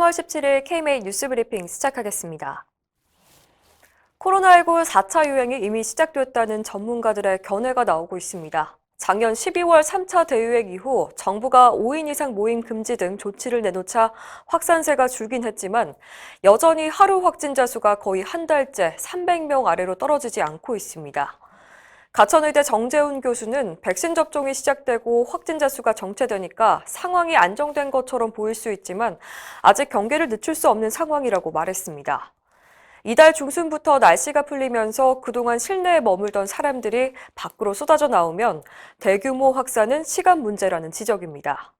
3월 17일 KMA 뉴스 브리핑 시작하겠습니다. 코로나19 4차 유행이 이미 시작됐다는 전문가들의 견해가 나오고 있습니다. 작년 12월 3차 대유행 이후 정부가 5인 이상 모임 금지 등 조치를 내놓자 확산세가 줄긴 했지만 여전히 하루 확진자 수가 거의 한 달째 300명 아래로 떨어지지 않고 있습니다. 가천의대 정재훈 교수는 백신 접종이 시작되고 확진자 수가 정체되니까 상황이 안정된 것처럼 보일 수 있지만 아직 경계를 늦출 수 없는 상황이라고 말했습니다. 이달 중순부터 날씨가 풀리면서 그동안 실내에 머물던 사람들이 밖으로 쏟아져 나오면 대규모 확산은 시간 문제라는 지적입니다.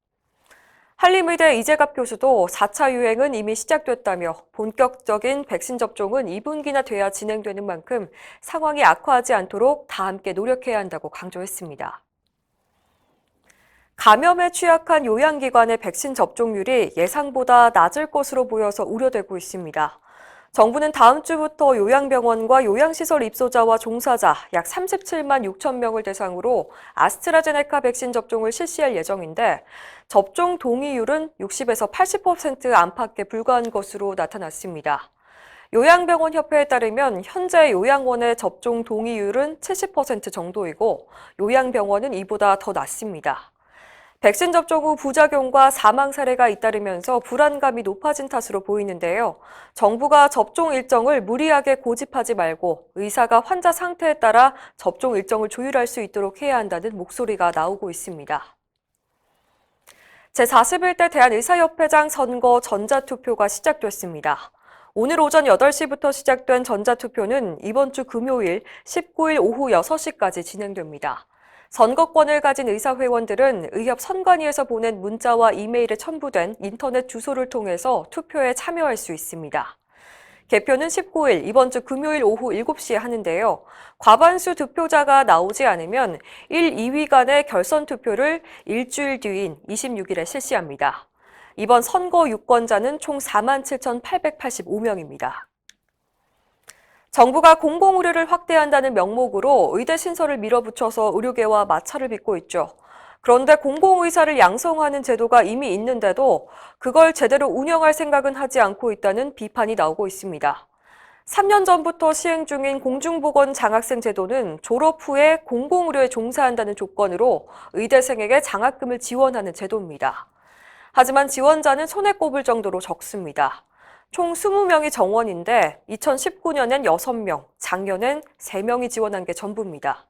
한림의대 이재갑 교수도 4차 유행은 이미 시작됐다며 본격적인 백신 접종은 2분기나 돼야 진행되는 만큼 상황이 악화하지 않도록 다 함께 노력해야 한다고 강조했습니다. 감염에 취약한 요양기관의 백신 접종률이 예상보다 낮을 것으로 보여서 우려되고 있습니다. 정부는 다음 주부터 요양병원과 요양시설 입소자와 종사자 약 37만 6천 명을 대상으로 아스트라제네카 백신 접종을 실시할 예정인데 접종 동의율은 60에서 80% 안팎에 불과한 것으로 나타났습니다. 요양병원협회에 따르면 현재 요양원의 접종 동의율은 70% 정도이고 요양병원은 이보다 더 낮습니다. 백신 접종 후 부작용과 사망 사례가 잇따르면서 불안감이 높아진 탓으로 보이는데요. 정부가 접종 일정을 무리하게 고집하지 말고 의사가 환자 상태에 따라 접종 일정을 조율할 수 있도록 해야 한다는 목소리가 나오고 있습니다. 제41대 대한의사협회장 선거 전자투표가 시작됐습니다. 오늘 오전 8시부터 시작된 전자투표는 이번 주 금요일 19일 오후 6시까지 진행됩니다. 선거권을 가진 의사회원들은 의협 선관위에서 보낸 문자와 이메일에 첨부된 인터넷 주소를 통해서 투표에 참여할 수 있습니다. 개표는 19일 이번 주 금요일 오후 7시에 하는데요. 과반수 득표자가 나오지 않으면 1, 2위 간의 결선 투표를 일주일 뒤인 26일에 실시합니다. 이번 선거 유권자는 총 47,885명입니다. 정부가 공공의료를 확대한다는 명목으로 의대 신설을 밀어붙여서 의료계와 마찰을 빚고 있죠. 그런데 공공의사를 양성하는 제도가 이미 있는데도 그걸 제대로 운영할 생각은 하지 않고 있다는 비판이 나오고 있습니다. 3년 전부터 시행 중인 공중보건 장학생 제도는 졸업 후에 공공의료에 종사한다는 조건으로 의대생에게 장학금을 지원하는 제도입니다. 하지만 지원자는 손에 꼽을 정도로 적습니다. 총 20명이 정원인데 2019년엔 6명, 작년엔 3명이 지원한 게 전부입니다.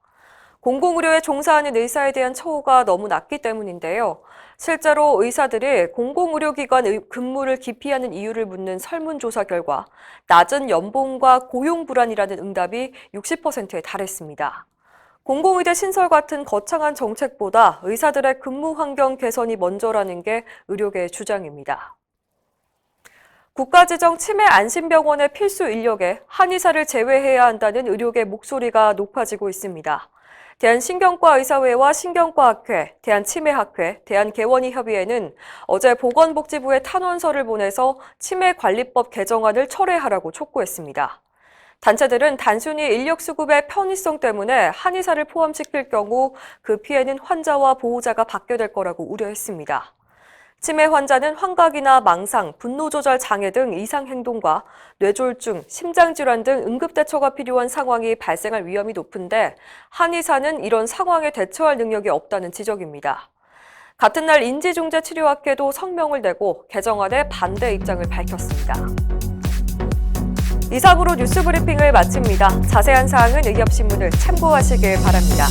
공공의료에 종사하는 의사에 대한 처우가 너무 낮기 때문인데요. 실제로 의사들이 공공의료기관 근무를 기피하는 이유를 묻는 설문조사 결과 낮은 연봉과 고용 불안이라는 응답이 60%에 달했습니다. 공공의대 신설 같은 거창한 정책보다 의사들의 근무 환경 개선이 먼저라는 게 의료계의 주장입니다. 국가지정 치매 안심병원의 필수 인력에 한의사를 제외해야 한다는 의료계 목소리가 높아지고 있습니다. 대한신경과의사회와 신경과학회, 대한치매학회, 대한개원의협의회는 어제 보건복지부에 탄원서를 보내서 치매관리법 개정안을 철회하라고 촉구했습니다. 단체들은 단순히 인력 수급의 편의성 때문에 한의사를 포함시킬 경우 그 피해는 환자와 보호자가 받게 될 거라고 우려했습니다. 치매 환자는 환각이나 망상, 분노조절 장애 등 이상 행동과 뇌졸중, 심장질환 등 응급대처가 필요한 상황이 발생할 위험이 높은데 한의사는 이런 상황에 대처할 능력이 없다는 지적입니다. 같은 날 인지중재치료학회도 성명을 내고 개정안에 반대 입장을 밝혔습니다. 이상으로 뉴스 브리핑을 마칩니다. 자세한 사항은 의협신문을 참고하시길 바랍니다.